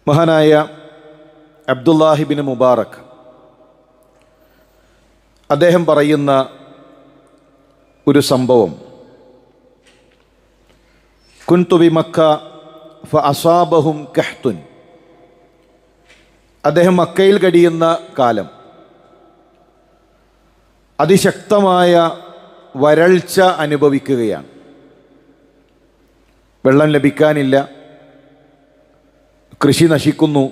മഹാനായ അബ്ദുല്ലാഹിബിൻ മുബാറക് അദ്ദേഹം പറയുന്ന ഒരു സംഭവം, കുൻതു ബി മക്ക ഫഅസാബഹും കഹ്തുൻ. അദ്ദേഹം മക്കയിൽ കഴിയുന്ന കാലം അതിശക്തമായ വരൾച്ച അനുഭവിക്കുകയാണ്. വെള്ളം ലഭിക്കാനില്ല, കൃഷി നശിക്കുന്നു,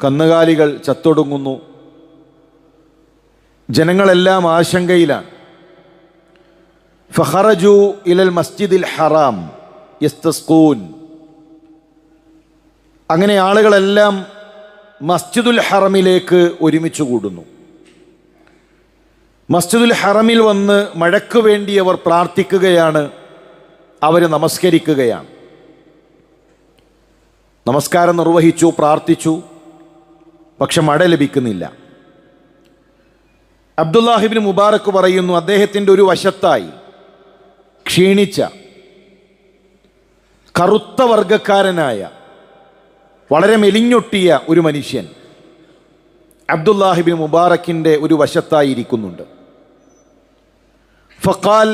കന്നുകാലികൾ ചത്തൊടുങ്ങുന്നു, ജനങ്ങളെല്ലാം ആശങ്കയിലാണ്. ഫഖറജു ഇലൽ മസ്ജിദിൽ ഹറാം യസ്തസ്ഖൂൻ. അങ്ങനെ ആളുകളെല്ലാം മസ്ജിദുൽ ഹറമിലേക്ക് ഒരുമിച്ച് കൂടുന്നു. മസ്ജിദുൽ ഹറമിൽ വന്ന് മഴയ്ക്ക് വേണ്ടി അവർ പ്രാർത്ഥിക്കുകയാണ്, അവർ നമസ്കരിക്കുകയാണ്. നമസ്കാരം നിർവഹിച്ചു, പ്രാർത്ഥിച്ചു, പക്ഷെ മഴ ലഭിക്കുന്നില്ല. അബ്ദുല്ലാഹിബ്നു മുബാറക് പറയുന്നു, അദ്ദേഹത്തിൻ്റെ ഒരു വശത്തായി ക്ഷീണിച്ച കറുത്ത വർഗക്കാരനായ വളരെ മെലിഞ്ഞൊട്ടിയ ഒരു മനുഷ്യൻ അബ്ദുല്ലാഹിബ്നു മുബാറക്കിൻ്റെ ഒരു വശത്തായി ഇരിക്കുന്നുണ്ട്. ഫഖാൽ,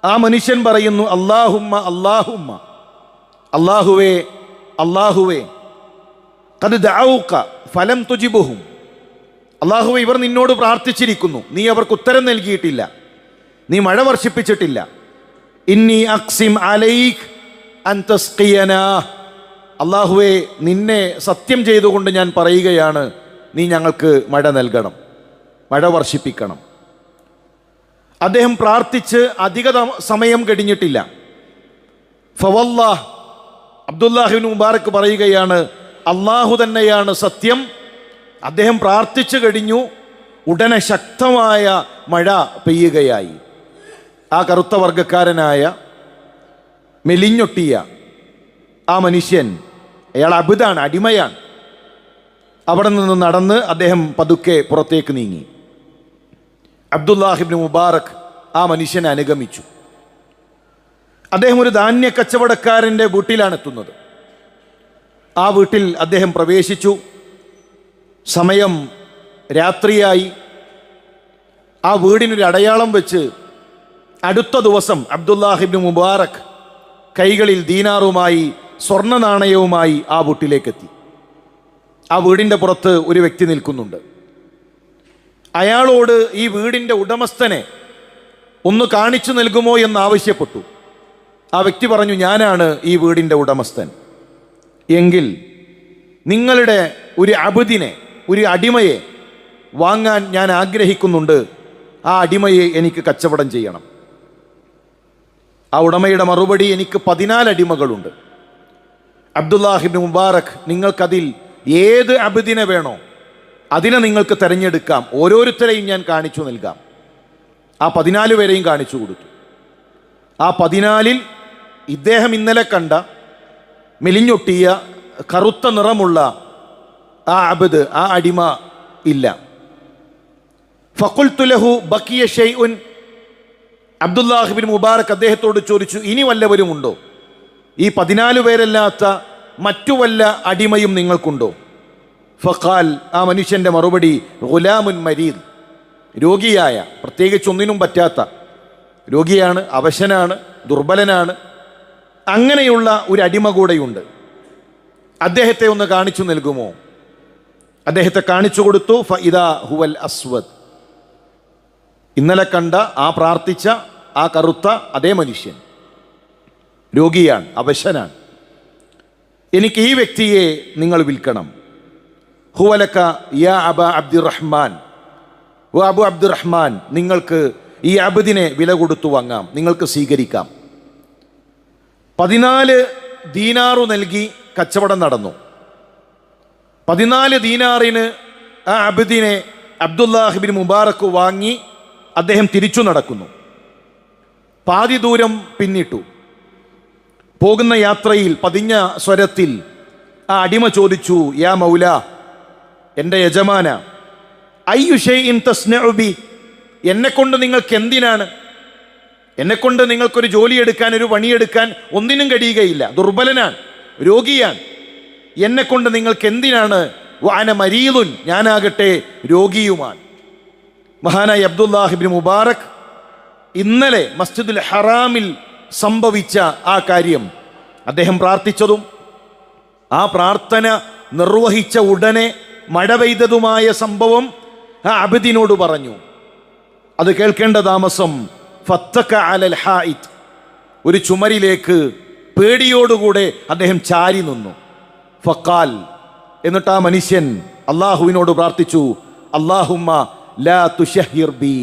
ആ മനുഷ്യൻ പറയുന്നു, അല്ലാഹുമ്മ അല്ലാഹുമ്മ, അല്ലാഹുവേ അല്ലാഹുവേ, ഖദ് ദഅൗക ഫലം തുജിബുഹും. അല്ലാഹുവേ, ഇവർ നിന്നോട് പ്രാർത്ഥിച്ചിരിക്കുന്നു, നീ അവർക്ക് ഉത്തരം നൽകിയിട്ടില്ല, നീ മഴ വർഷിപ്പിച്ചിട്ടില്ല. ഇന്നി അഖ്സിം അലൈക് അൻ തസ്ഖിയനാ. അല്ലാഹുവേ, നിന്നെ സത്യം ചെയ്തുകൊണ്ട് ഞാൻ പറയുകയാണ്, നീ ഞങ്ങൾക്ക് മഴ നൽകണം, മഴ വർഷിപ്പിക്കണം. അദ്ദേഹം പ്രാർത്ഥിച്ച് അധിക സമയം കഴിഞ്ഞിട്ടില്ല. ഫവല്ലാഹ്, അബ്ദുല്ലാഹിബ്നു മുബാറക് പറയുകയാണ്, അള്ളാഹു തന്നെയാണ് സത്യം. അദ്ദേഹം പ്രാർത്ഥിച്ചു കഴിഞ്ഞു, ഉടനെ ശക്തമായ മഴ പെയ്യുകയായി. ആ കറുത്ത വർഗക്കാരനായ മെലിഞ്ഞൊട്ടിയ ആ മനുഷ്യൻ, അയാൾ അബുദാണ്, അടിമയാണ്. അവിടെ നിന്ന് നടന്ന് അദ്ദേഹം പതുക്കെ പുറത്തേക്ക് നീങ്ങി. അബ്ദുല്ലാഹിബ്നു മുബാറക് ആ മനുഷ്യനെ അനുഗമിച്ചു. അദ്ദേഹം ഒരു ധാന്യ കച്ചവടക്കാരൻ്റെ വീട്ടിലാണ് എത്തുന്നത്. ആ വീട്ടിൽ അദ്ദേഹം പ്രവേശിച്ചു. സമയം രാത്രിയായി. ആ വീടിനൊരു അടയാളം വെച്ച് അടുത്ത ദിവസം അബ്ദുല്ലാഹിബ്നു മുബാറക് കൈകളിൽ ദീനാറുമായി സ്വർണ്ണ നാണയവുമായി ആ വീട്ടിലേക്കെത്തി. ആ വീടിൻ്റെ പുറത്ത് ഒരു വ്യക്തി നിൽക്കുന്നുണ്ട്. അയാളോട് ഈ വീടിൻ്റെ ഉടമസ്ഥനെ ഒന്ന് കാണിച്ചു നൽകുമോ എന്ന് ആവശ്യപ്പെട്ടു. ആ വ്യക്തി പറഞ്ഞു, ഞാനാണ് ഈ വീടിൻ്റെ ഉടമസ്ഥൻ. എങ്കിൽ നിങ്ങളുടെ ഒരു അബദിനെ, ഒരു അടിമയെ വാങ്ങാൻ ഞാൻ ആഗ്രഹിക്കുന്നുണ്ട്. ആ അടിമയെ എനിക്ക് കച്ചവടം ചെയ്യണം. ആ ഉടമയുടെ മറുപടി, എനിക്ക് 14 അടിമകളുണ്ട്. അബ്ദുല്ലാഹിബ്നു മുബാറക്, നിങ്ങൾക്കതിൽ ഏത് അബദിനെ വേണോ അതിനെ നിങ്ങൾക്ക് തിരഞ്ഞെടുക്കാം, ഓരോരുത്തരെയും ഞാൻ കാണിച്ചു നൽകാം. ആ 14 പേരെയും കാണിച്ചു കൊടുത്തു. ആ 14-ൽ ഇദ്ദേഹം ഇന്നലെ കണ്ട മെലിഞ്ഞൊട്ടിയ കറുത്ത നിറമുള്ള ആ അബദ്, ആ അടിമ ഇല്ല. ഫഖുൽതു ലഹു ബഖിയ ഷൈഉൻ. അബ്ദുല്ലാഹിബ്നു മുബാറക് അദ്ദേഹത്തോട് ചോദിച്ചു, ഇനി വല്ലവരും ഉണ്ടോ? ഈ 14 പേരല്ലാത്ത മറ്റു വല്ല അടിമയും നിങ്ങൾക്കുണ്ടോ? ഫഖാൽ, ആ മനുഷ്യൻ്റെ മറുപടി, ഗുലാമുൻ മരീദ്, രോഗിയായ, പ്രത്യേകിച്ച് ഒന്നിനും പറ്റാത്ത രോഗിയാണ്, അവശനാണ്, ദുർബലനാണ്. അങ്ങനെയുള്ള ഒരു അടിമ കൂടെയുണ്ട്. അദ്ദേഹത്തെ ഒന്ന് കാണിച്ചു നൽകുമോ? അദ്ദേഹത്തെ കാണിച്ചു കൊടുത്തു. ഫഇദാ ഹുവൽ അസ്വദ്. ഇന്നലെ കണ്ട, ആ പ്രാർത്ഥിച്ച ആ കറുത്ത അതേ മനുഷ്യൻ, രോഗിയാണ്, അവശനാണ്. എനിക്ക് ഈ വ്യക്തിയെ നിങ്ങൾ വിൽക്കണം. ഹുവലക യാ അബ അബ്ദുറഹ്മാൻ. ഓ അബു അബ്ദുറഹ്മാൻ, നിങ്ങൾക്ക് ഈ അബദിനെ വില കൊടുത്തു വാങ്ങാം, നിങ്ങൾക്ക് സ്വീകരിക്കാം. 14 ദീനാറു നൽകി കച്ചവടം നടന്നു. 14 ദീനാറിന് ആ അബദിനെ അബ്ദുല്ലാഹിബ്നു മുബാറക് വാങ്ങി അദ്ദേഹം തിരിച്ചു നടക്കുന്നു. പാതി ദൂരം പിന്നിട്ടു. പോകുന്ന യാത്രയിൽ പതിഞ്ഞ സ്വരത്തിൽ ആ അടിമ ചോദിച്ചു, യാ മൗല, എൻ്റെ യജമാന, അയ്യു ഷൈഇൻ തസ്നഉ ബി, എന്നെക്കൊണ്ട് നിങ്ങൾക്ക് എന്തിനാണ്? എന്നെക്കൊണ്ട് നിങ്ങൾക്കൊരു ജോലിയെടുക്കാൻ, ഒരു പണിയെടുക്കാൻ ഒന്നിനും കഴിയുകയില്ല. ദുർബലനാണ്, രോഗിയാണ്. എന്നെ കൊണ്ട് നിങ്ങൾക്ക് എന്തിനാണ്? വഅന മരീദുൻ, ഞാനാകട്ടെ രോഗിയുമാണ്. മഹാനായ അബ്ദുല്ലാഹ് ഇബ്നു മുബാറക് ഇന്നലെ മസ്ജിദുൽ ഹറാമിൽ സംഭവിച്ച ആ കാര്യം അദ്ദേഹം പ്രാർത്ഥിച്ചതും ആ പ്രാർത്ഥന നിർവഹിച്ച ഉടനെ മഴ പെയ്തതുമായ സംഭവം ആ അബ്ദിനോട് പറഞ്ഞു. അത് കേൾക്കേണ്ട താമസം ഫത്തക അലൽ ഹായിത്ത്, ഒരു ചുമരിലേക്ക് പേടിയോടുകൂടെ അദ്ദേഹം ചാരി നിന്നു. ഫഖാൽ, എന്നിട്ട് ആ മനുഷ്യൻ അള്ളാഹുവിനോട് പ്രാർത്ഥിച്ചു, അല്ലാഹുമ്മ ലാ തുശഹിർ ബി,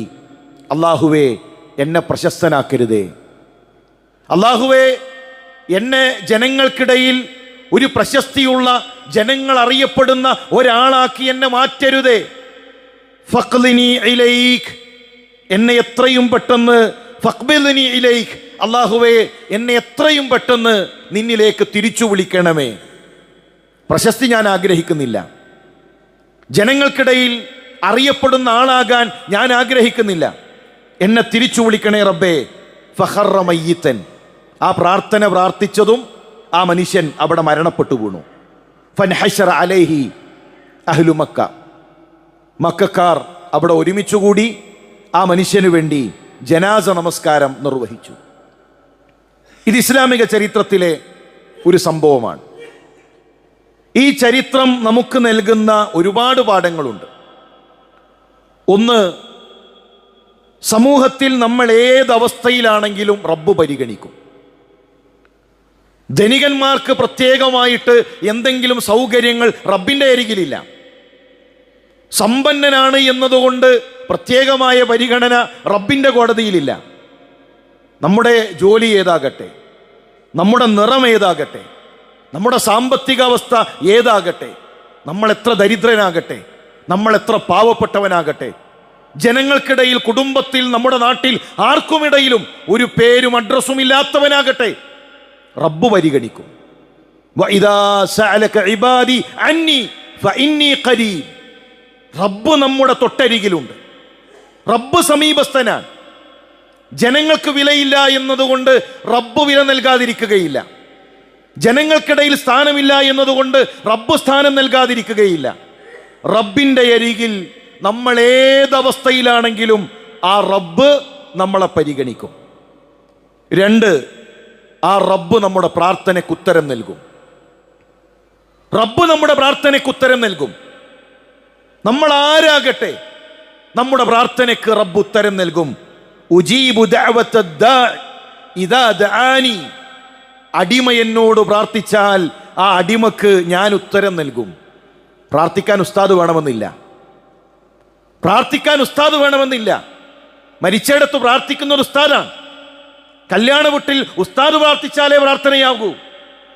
അള്ളാഹുവേ എന്നെ പ്രശസ്തനാക്കരുതേ, അള്ളാഹുവേ എന്നെ ജനങ്ങൾക്കിടയിൽ ഒരു പ്രശസ്തിയുള്ള, ജനങ്ങൾ അറിയപ്പെടുന്ന ഒരാളാക്കി എന്നെ മാറ്റരുതേ. ഫഖ്ലിനി ഇലൈക്, എന്നെ എത്രയും പെട്ടെന്ന്, ഫഖ്ബിൽനി ഇലൈക്, അള്ളാഹുവേ എന്നെ എത്രയും പെട്ടെന്ന് നിന്നിലേക്ക് തിരിച്ചു വിളിക്കണമേ. പ്രശസ്തി ഞാൻ ആഗ്രഹിക്കുന്നില്ല, ജനങ്ങൾക്കിടയിൽ അറിയപ്പെടുന്ന ആളാകാൻ ഞാൻ ആഗ്രഹിക്കുന്നില്ല, എന്നെ തിരിച്ചു വിളിക്കണേ റബ്ബേ. ഫഖറ മയ്യിത്തൻ, ആ പ്രാർത്ഥന പ്രാർത്ഥിച്ചതും ആ മനുഷ്യൻ അവിടെ മരണപ്പെട്ടു വീണു. ഫൻഹശറ അലൈഹി അഹ്ലു മക്ക, മക്കക്കാർ അവിടെ ഒരുമിച്ചുകൂടി ആ മനുഷ്യനു വേണ്ടി ജനാസ നമസ്കാരം നിർവഹിച്ചു. ഇത് ഇസ്ലാമിക ചരിത്രത്തിലെ ഒരു സംഭവമാണ്. ഈ ചരിത്രം നമുക്ക് നൽകുന്ന ഒരുപാട് പാഠങ്ങളുണ്ട്. ഒന്ന്, സമൂഹത്തിൽ നമ്മൾ ഏതവസ്ഥയിലാണെങ്കിലും റബ്ബ് പരിഗണിക്കും. ധനികന്മാർക്ക് പ്രത്യേകമായിട്ട് എന്തെങ്കിലും സൗകര്യങ്ങൾ റബ്ബിൻ്റെ അരികിലില്ല. സമ്പന്നനാണ് എന്നതുകൊണ്ട് പ്രത്യേകമായ പരിഗണന റബ്ബിൻ്റെ കോടതിയിലില്ല. നമ്മുടെ ജോലി ഏതാകട്ടെ, നമ്മുടെ നിറം ഏതാകട്ടെ, നമ്മുടെ സാമ്പത്തിക അവസ്ഥ ഏതാകട്ടെ, നമ്മൾ എത്ര ദരിദ്രനാകട്ടെ, നമ്മൾ എത്ര പാവപ്പെട്ടവനാകട്ടെ, ജനങ്ങൾക്കിടയിൽ, കുടുംബത്തിൽ, നമ്മുടെ നാട്ടിൽ ആർക്കുമിടയിലും ഒരു പേരും അഡ്രസ്സും ഇല്ലാത്തവനാകട്ടെ, റബ്ബ് പരിഗണിക്കും. വഇദാ സഅലക ഇബാദി അന്നി ഫഇന്നി ഖരീബ്, റബ്ബ് നമ്മുടെ തൊട്ടരികിലുണ്ട്, റബ്ബ് സമീപസ്ഥനാണ്. ജനങ്ങൾക്ക് വിലയില്ല എന്നതുകൊണ്ട് റബ്ബ് വില നൽകാതിരിക്കുകയില്ല, ജനങ്ങൾക്കിടയിൽ സ്ഥാനമില്ല എന്നതുകൊണ്ട് റബ്ബ് സ്ഥാനം നൽകാതിരിക്കുകയില്ല. റബ്ബിൻ്റെ അരികിൽ നമ്മൾ ഏതവസ്ഥയിലാണെങ്കിലും ആ റബ്ബ് നമ്മളെ പരിഗണിക്കും. രണ്ട്, ആ റബ്ബ് നമ്മുടെ പ്രാർത്ഥനയ്ക്ക് ഉത്തരം നൽകും. റബ്ബ് നമ്മുടെ പ്രാർത്ഥനയ്ക്ക് ഉത്തരം നൽകും. നമ്മൾ ആരാകട്ടെ, നമ്മുടെ പ്രാർത്ഥനയ്ക്ക് റബ്ബ് ഉത്തരം നൽകും. ഉജീബു ദഅവത ദാഇ ഇദാ ദആനി, അടിമ എന്നോട് പ്രാർത്ഥിച്ചാൽ ആ അടിമക്ക് ഞാൻ ഉത്തരം നൽകും. പ്രാർത്ഥിക്കാൻ ഉസ്താദ് വേണമെന്നില്ല, പ്രാർത്ഥിക്കാൻ ഉസ്താദ് വേണമെന്നില്ല. മരിച്ചിടത്ത് പ്രാർത്ഥിക്കുന്ന ഒരു ഉസ്താദാണ്. കല്യാണ വീട്ടിൽ ഉസ്താദ് പ്രാർത്ഥിച്ചാലേ പ്രാർത്ഥനയാകൂ.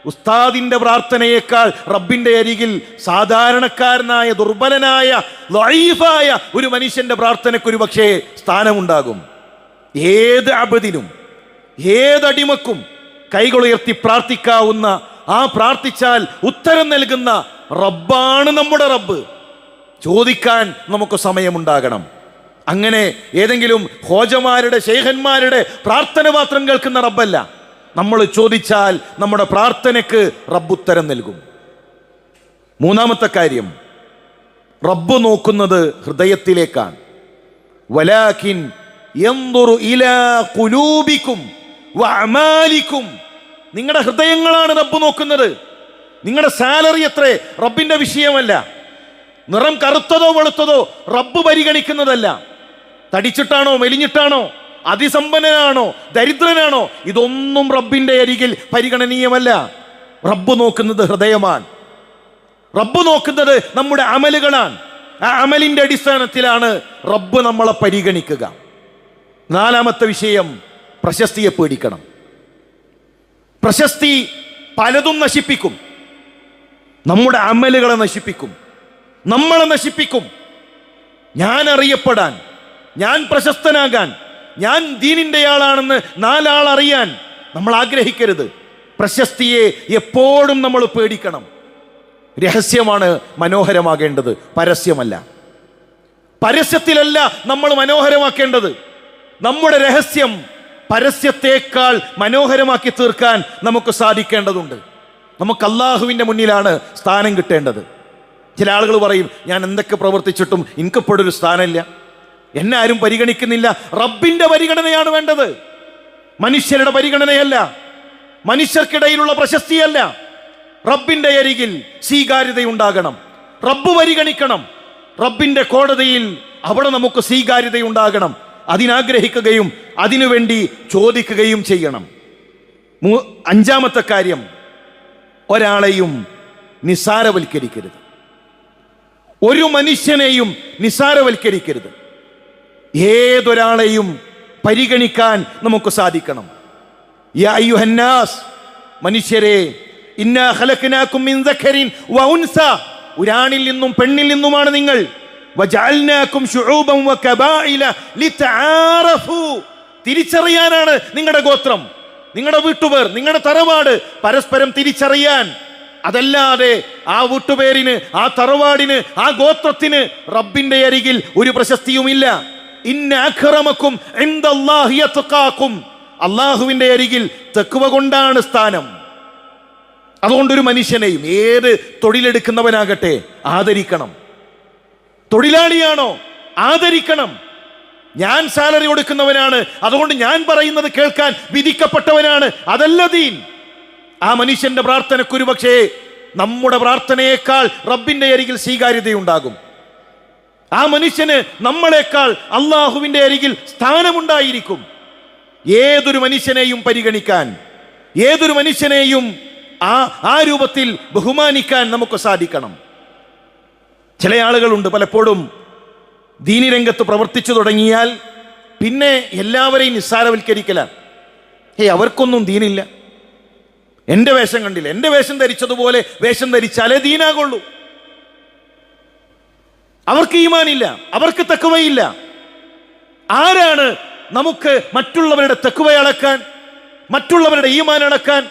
ഉസ്താദിന്റെ പ്രാർത്ഥനയേക്കാൾ റബ്ബിന്റെ അരികിൽ സാധാരണക്കാരനായ, ദുർബലനായ, ലഈഫായ ഒരു മനുഷ്യന്റെ പ്രാർത്ഥനയ്ക്ക് ഒരു പക്ഷേ സ്ഥാനമുണ്ടാകും. ഏത് അബദിനും ഏതടിമക്കും കൈകളുയർത്തി പ്രാർത്ഥിക്കാവുന്ന, ആ പ്രാർത്ഥിച്ചാൽ ഉത്തരം നൽകുന്ന റബ്ബാണ് നമ്മുടെ റബ്ബ്. ചോദിക്കാൻ നമുക്ക് സമയമുണ്ടാകണം. അങ്ങനെ ഏതെങ്കിലും ഹോജമാരുടെ, ശൈഖന്മാരുടെ പ്രാർത്ഥന മാത്രം കേൾക്കുന്ന റബ്ബല്ല. നമ്മൾ ചോദിച്ചാൽ നമ്മുടെ പ്രാർത്ഥനയ്ക്ക് റബ്ബ് ഉത്തരം നൽകും. മൂന്നാമത്തെ കാര്യം, റബ്ബ് നോക്കുന്നത് ഹൃദയത്തിലേക്കാണ്. വലാകിൻ യൻദുറു ഇലാ ഖുലൂബിക്കും വഅമാലിക്കും, നിങ്ങളുടെ ഹൃദയങ്ങളാണ് റബ്ബ് നോക്കുന്നത്. നിങ്ങളുടെ സാലറി എത്ര റബ്ബിന്റെ വിഷയമല്ല. നിറം കറുത്തതോ വെളുത്തതോ റബ്ബ് പരിഗണിക്കുന്നതല്ല. തടിച്ചിട്ടാണോ മെലിഞ്ഞിട്ടാണോ, അതിസമ്പന്നനാണോ ദരിദ്രനാണോ, ഇതൊന്നും റബ്ബിന്റെ അരികിൽ പരിഗണനീയമല്ല. റബ്ബ് നോക്കുന്നത് ഹൃദയമാണ്. റബ്ബ് നോക്കുന്നത് നമ്മുടെ അമലുകളാണ്. ആ അമലിന്റെ അടിസ്ഥാനത്തിലാണ് റബ്ബ് നമ്മളെ പരിഗണിക്കുക. നാലാമത്തെ വിഷയം, പ്രശസ്തിയെ പേടിക്കണം. പ്രശസ്തി പലതും നശിപ്പിക്കും. നമ്മുടെ അമലുകളെ നശിപ്പിക്കും, നമ്മളെ നശിപ്പിക്കും. ഞാൻ അറിയപ്പെടാൻ, ഞാൻ പ്രശസ്തനാകാൻ, ഞാൻ ദീനിന്റെ ആളാണെന്ന് നാലാൾ അറിയാൻ നമ്മൾ ആഗ്രഹിക്കരുത്. പ്രശസ്തിയെ എപ്പോഴും നമ്മൾ പേടിക്കണം. രഹസ്യമാണ് മനോഹരമാകേണ്ടത്, പരസ്യമല്ല. പരസ്യത്തിലല്ല നമ്മൾ മനോഹരമാക്കേണ്ടത്. നമ്മുടെ രഹസ്യം പരസ്യത്തേക്കാൾ മനോഹരമാക്കി തീർക്കാൻ നമുക്ക് സാധിക്കേണ്ടതുണ്ട്. നമുക്ക് അള്ളാഹുവിൻ്റെ മുന്നിലാണ് സ്ഥാനം കിട്ടേണ്ടത്. ചില ആളുകൾ പറയും, ഞാൻ എന്തൊക്കെ പ്രവർത്തിച്ചിട്ടും എനിക്കിപ്പോഴൊരു സ്ഥാനമില്ല, എന്നെ ആരും പരിഗണിക്കുന്നില്ല. റബ്ബിൻ്റെ പരിഗണനയാണ് വേണ്ടത്, മനുഷ്യരുടെ പരിഗണനയല്ല, മനുഷ്യർക്കിടയിലുള്ള പ്രശസ്തിയല്ല. റബ്ബിൻ്റെ അരികിൽ സ്വീകാര്യതയുണ്ടാകണം, റബ്ബ് പരിഗണിക്കണം. റബ്ബിൻ്റെ കോടതിയിൽ അവിടെ നമുക്ക് സ്വീകാര്യതയുണ്ടാകണം. അതിനാഗ്രഹിക്കുകയും അതിനുവേണ്ടി ചോദിക്കുകയും ചെയ്യണം. അഞ്ചാമത്തെ കാര്യം, ഒരാളെയും നിസ്സാരവൽക്കരിക്കരുത്. ഒരു മനുഷ്യനെയും നിസ്സാരവൽക്കരിക്കരുത്. ഏതൊരാളെയും പരിഗണിക്കാൻ നമുക്ക് സാധിക്കണം. യാ അയ്യുഹന്നാസ്, മനുഷ്യരെ, ഇന്നാ ഖലഖനാകും മിൻ ദഖരിൻ വ ഉൻസ, ഒരാണിൽ നിന്നും പെണ്ണിൽ നിന്നുമാണ് നിങ്ങൾ. വജഅൽനാകും ശുഊബൻ വ കബായില ലിതആറഫു, തിരിച്ചറിയാനാണ് നിങ്ങളുടെ ഗോത്രം, നിങ്ങളുടെ വീട്ടുപേർ, നിങ്ങളുടെ തറവാട് പരസ്പരം തിരിച്ചറിയാൻ. അതല്ലാതെ ആ വീട്ടുപേരിന്, ആ തറവാടിന്, ആ ഗോത്രത്തിന് റബ്ബിന്റെ അരികിൽ ഒരു പ്രശസ്തിയുമില്ല. ഇന്ന അക്രമക്കും ഇൻദല്ലാഹി അത്ഖാക്കും, അള്ളാഹുവിന്റെ അരികിൽ തഖ്വ കൊണ്ടാണ് സ്ഥാനം. അതുകൊണ്ടൊരു മനുഷ്യനെയും, ഏത് തൊഴിലെടുക്കുന്നവനാകട്ടെ, ആദരിക്കണം. തൊഴിലാളിയാണോ, ആദരിക്കണം. ഞാൻ സാലറി കൊടുക്കുന്നവനാണ്, അതുകൊണ്ട് ഞാൻ പറയുന്നത് കേൾക്കാൻ വിധിക്കപ്പെട്ടവനാണ്, അതല്ല ദീൻ. ആ മനുഷ്യന്റെ പ്രാർത്ഥനയ്ക്കൊരു പക്ഷേ നമ്മുടെ പ്രാർത്ഥനയേക്കാൾ റബ്ബിന്റെ അരികിൽ സ്വീകാര്യതയുണ്ടാകും. ആ മനുഷ്യന് നമ്മളെക്കാൾ അള്ളാഹുവിന്റെ അരികിൽ സ്ഥാനമുണ്ടായിരിക്കും. ഏതൊരു മനുഷ്യനെയും പരിഗണിക്കാൻ, ഏതൊരു മനുഷ്യനെയും ആ രൂപത്തിൽ ബഹുമാനിക്കാൻ നമുക്ക് സാധിക്കണം. ചില ആളുകളുണ്ട്, പലപ്പോഴും ദീനി രംഗത്ത് പ്രവർത്തിച്ചു തുടങ്ങിയാൽ പിന്നെ എല്ലാവരെയും നിസ്സാരവൽക്കരിക്കലാണ്. അവർക്കൊന്നും ദീനില്ല, എൻ്റെ വേഷം കണ്ടില്ല, എൻ്റെ വേഷം ധരിച്ചതുപോലെ വേഷം ധരിച്ചാലേ ദീനാകുള്ളൂ. അവർക്ക് ഈമാനില്ല, അവർക്ക് തഖ്വയില്ല. ആരാണ് നമുക്ക് മറ്റുള്ളവരുടെ തഖ്വ അളക്കാൻ, മറ്റുള്ളവരുടെ ഈമാൻ അളക്കാൻ,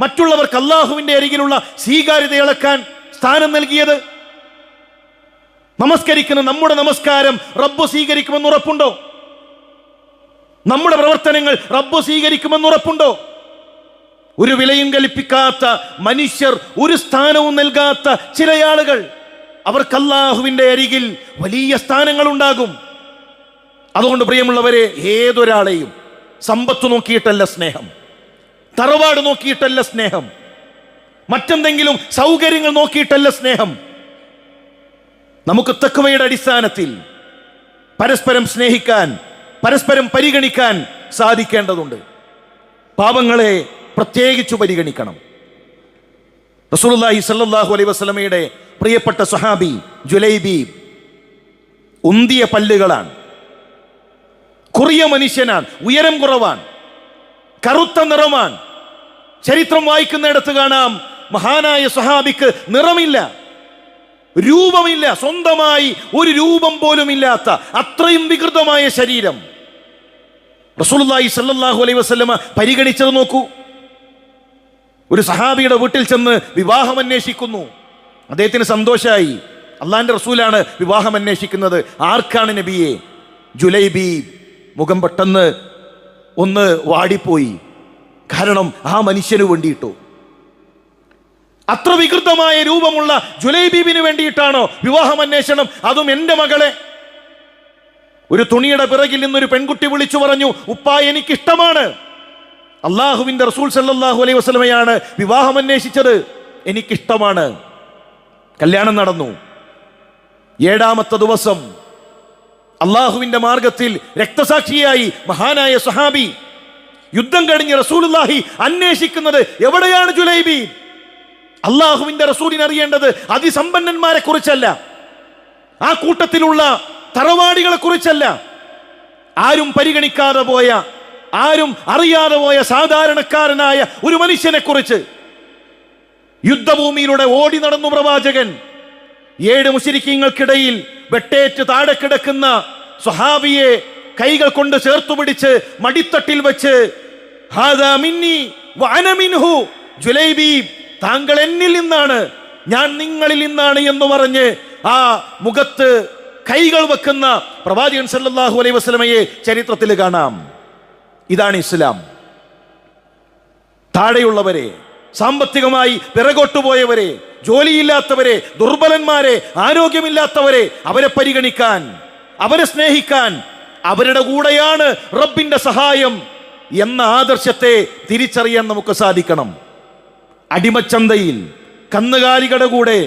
മറ്റുള്ളവർക്ക് അള്ളാഹുവിന്റെ അരികിലുള്ള സ്വീകാര്യത അളക്കാൻ സ്ഥാനം നൽകിയത്? നമസ്കരിക്കുന്ന നമ്മുടെ നമസ്കാരം റബ്ബ് സ്വീകരിക്കുമെന്ന് ഉറപ്പുണ്ടോ? നമ്മുടെ പ്രവർത്തനങ്ങൾ റബ്ബ് സ്വീകരിക്കുമെന്ന് ഉറപ്പുണ്ടോ? ഒരു വിലയും കൽപ്പിക്കാത്ത മനുഷ്യർ, ഒരു സ്ഥാനവും നൽകാത്ത ചില ആളുകൾ, അവർക്ക് അല്ലാഹുവിന്റെ അരികിൽ വലിയ സ്ഥാനങ്ങൾ ഉണ്ടാകും. അതുകൊണ്ട് പ്രിയമുള്ളവരെ, ഏതൊരാളെയും സമ്പത്ത് നോക്കിയിട്ടല്ല സ്നേഹം, തറവാട് നോക്കിയിട്ടല്ല സ്നേഹം, മറ്റെന്തെങ്കിലും സൗകര്യങ്ങൾ നോക്കിയിട്ടല്ല സ്നേഹം. നമുക്ക് തഖ്വയുടെ അടിസ്ഥാനത്തിൽ പരസ്പരം സ്നേഹിക്കാൻ, പരസ്പരം പരിഗണിക്കാൻ സാധിക്കേണ്ടതുണ്ട്. പാപങ്ങളെ പ്രത്യേകിച്ചു പരിഗണിക്കണം. റസൂലുള്ളാഹി സ്വല്ലല്ലാഹു അലൈഹി വസല്ലമയുടെ പ്രിയപ്പെട്ട സ്വഹാബി ജുലൈബീബ് ഉന്തിയ പല്ലുകളാണ്, കുറിയ മനുഷ്യനാണ്, ഉയരം കുറവാണ്, കറുത്ത നിറമാണ്. ചരിത്രം വായിക്കുന്നിടത്ത് കാണാം, മഹാനായ സ്വഹാബിക്ക് നിറമില്ല, രൂപമില്ല, സ്വന്തമായി ഒരു രൂപം പോലും ഇല്ലാത്ത അത്രയും വികൃതമായ ശരീരം. റസൂലുള്ളാഹി സ്വല്ലല്ലാഹു അലൈഹി വസല്ലമ പരിഗണിച്ചത് നോക്കൂ. ഒരു സഹാബിയുടെ വീട്ടിൽ ചെന്ന് വിവാഹം അന്വേഷിക്കുന്നു. അദ്ദേഹത്തിന് സന്തോഷമായി, അള്ളാഹിന്റെ റസൂലാണ് വിവാഹം അന്വേഷിക്കുന്നത്. ആർക്കാണ് നബിയെ? ജുലൈബീബ്. മുഖം പെട്ടെന്ന് ഒന്ന് വാടിപ്പോയി. കാരണം ആ മനുഷ്യന് വേണ്ടിയിട്ടോ, അത്ര വികൃതമായ രൂപമുള്ള ജുലൈബീബിന് വേണ്ടിയിട്ടാണോ വിവാഹം അന്വേഷണം? അതും എൻ്റെ മകളെ. ഒരു തുണിയുടെ പിറകിൽ നിന്നൊരു പെൺകുട്ടി വിളിച്ചു പറഞ്ഞു, ഉപ്പാ എനിക്കിഷ്ടമാണ്. അള്ളാഹുവിന്റെ റസൂൽ സല്ലല്ലാഹു അലൈഹി വസല്ലമയാണ് വിവാഹം അന്വേഷിച്ചത്, എനിക്കിഷ്ടമാണ്. കല്യാണം നടന്നു. 7ാമത്തെ ദിവസം അള്ളാഹുവിന്റെ മാർഗത്തിൽ രക്തസാക്ഷിയായി മഹാനായ സ്വഹാബി. യുദ്ധം കഴിഞ്ഞ് റസൂലുള്ളാഹി അന്വേഷിക്കുന്നത് എവിടെയാണ് ജുലൈബീബ്? അള്ളാഹുവിന്റെ റസൂലിന് അറിയേണ്ടത് അതിസമ്പന്നന്മാരെ കുറിച്ചല്ല, ആ കൂട്ടത്തിലുള്ള തറവാടികളെ കുറിച്ചല്ല, ആരും പരിഗണിക്കാതെ പോയ, ആരും അറിയാതെ പോയ സാധാരണക്കാരനായ ഒരു മനുഷ്യനെ കുറിച്ച്. യുദ്ധഭൂമിയിലൂടെ ഓടി നടന്നു പ്രവാചകൻ. 7 മുശ്രിക്കീങ്ങൾക്കിടയിൽ വെട്ടേറ്റ് താഴെ കിടക്കുന്ന സ്വഹാബിയെ കൈകൾ കൊണ്ട് ചേർത്തുപിടിച്ച് മടിത്തട്ടിൽ വെച്ച്, ഹാദാ മിന്നി വഅന മിൻഹു, ജുലൈബീബ് താങ്കൾ എന്നിൽ നിന്നാണ്, ഞാൻ നിങ്ങളിൽ നിന്നാണ് എന്ന് പറഞ്ഞ് ആ മുഖത്ത് കൈകൾ വെക്കുന്ന പ്രവാചകൻ സല്ലല്ലാഹു അലൈഹി വസല്ലമയെ ചരിത്രത്തിൽ കാണാം. ഇതാണ് ഇസ്ലാം. താഴെയുള്ളവരെ, സാമ്പത്തികമായി പിറകോട്ടു പോയവരെ, ജോലിയില്ലാത്തവരെ, ദുർബലന്മാരെ, ആരോഗ്യമില്ലാത്തവരെ, അവരെ പരിഗണിക്കാൻ, അവരെ സ്നേഹിക്കാൻ, അവരുടെ കൂടെയാണ് റബ്ബിന്റെ സഹായം എന്ന ആദർശത്തെ തിരിച്ചറിയാൻ നമുക്ക് സാധിക്കണം. അടിമച്ചന്തയിൽ കന്നുകാലികളുടെ കൂടെ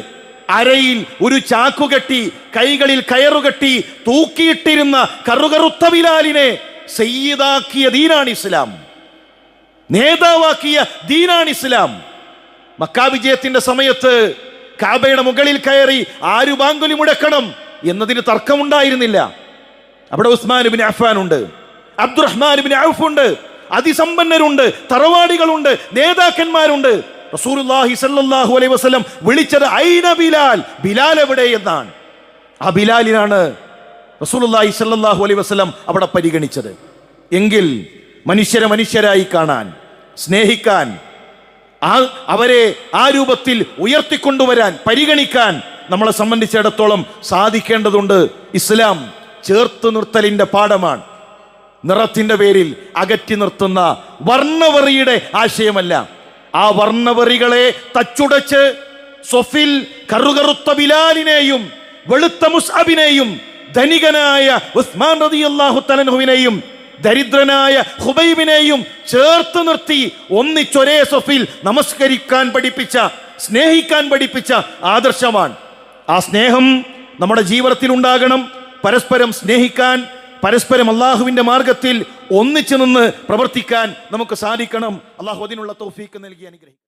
അരയിൽ ഒരു ചാക്കുകെട്ടി കൈകളിൽ കയറുകെട്ടി തൂക്കിയിട്ടിരുന്ന കറുകറുത്ത ബിലാലിനെ സയ്യിദാക്കിയ ദീനാണ് ഇസ്ലാം, നേതാവാക്കിയ ദീനാണ് ഇസ്ലാം. മക്കാ വിജയത്തിന്റെ സമയത്ത് കാബയുടെ മുകളിൽ കയറി ആരു ബാങ്കുലി മുടക്കണം എന്നതിന് തർക്കമുണ്ടായിരുന്നില്ല. അവിടെ ഉസ്മാൻ ഇബ്നു അഫ്ഫാൻ ഉണ്ട്, അബ്ദുറഹ്മാൻ ഇബ്നു ഔഫ് ഉണ്ട്, അതിസമ്പന്നരുണ്ട്, തറവാടികളുണ്ട്, നേതാക്കന്മാരുണ്ട്. റസൂലുള്ളാഹി സ്വല്ലല്ലാഹു അലൈഹി വസല്ലം വിളിച്ചത് ഐന ബിലാൽ, ബിലാൽ എവിടെ എന്നാണ്. ആ ബിലാലിനാണ് റസൂലുള്ളാഹി സ്വല്ലല്ലാഹു അലൈഹി വസല്ലം അവിടെ പരിഗണിച്ചത്. എങ്കിൽ മനുഷ്യരെ മനുഷ്യരായി കാണാൻ, സ്നേഹിക്കാൻ, അവരെ ആ രൂപത്തിൽ ഉയർത്തിക്കൊണ്ടുവരാൻ, പരിഗണിക്കാൻ നമ്മളെ സംബന്ധിച്ചിടത്തോളം സാധിക്കേണ്ടതുണ്ട്. ഇസ്ലാം ചേർത്ത് നിർത്തലിന്റെ പാഠമാണ്. നിറത്തിന്റെ പേരിൽ അകറ്റി നിർത്തുന്ന വർണ്ണവെറിയുടെ ആശയമല്ല. ആ വർണ്ണവെറികളെ തച്ചുടച്ച് സൊഫിൽ കറുകറുത്ത ബിലാലിനെയും വെളുത്ത മുസ്അബിനെയും ധനികനായ ഉസ്മാൻ റളിയല്ലാഹു തആല അൻഹുവിനെയും ദരിദ്രനായ ഖുബൈബിനെയും ചേർത്ത് നിർത്തി ഒന്നിച്ചൊരേ സൊഫിൽ നമസ്കരിക്കാൻ പഠിപ്പിച്ച, സ്നേഹിക്കാൻ പഠിപ്പിച്ച ആദർശമാണ്. ആ സ്നേഹം നമ്മുടെ ജീവിതത്തിൽ ഉണ്ടാകണം. പരസ്പരം സ്നേഹിക്കാൻ, പരസ്പരം അള്ളാഹുവിന്റെ മാർഗത്തിൽ ഒന്നിച്ചു നിന്ന് പ്രവർത്തിക്കാൻ നമുക്ക് സാധിക്കണം. അള്ളാഹു അതിനുള്ള തൗഫീക്ക് നൽകി അനുഗ്രഹിക്കും.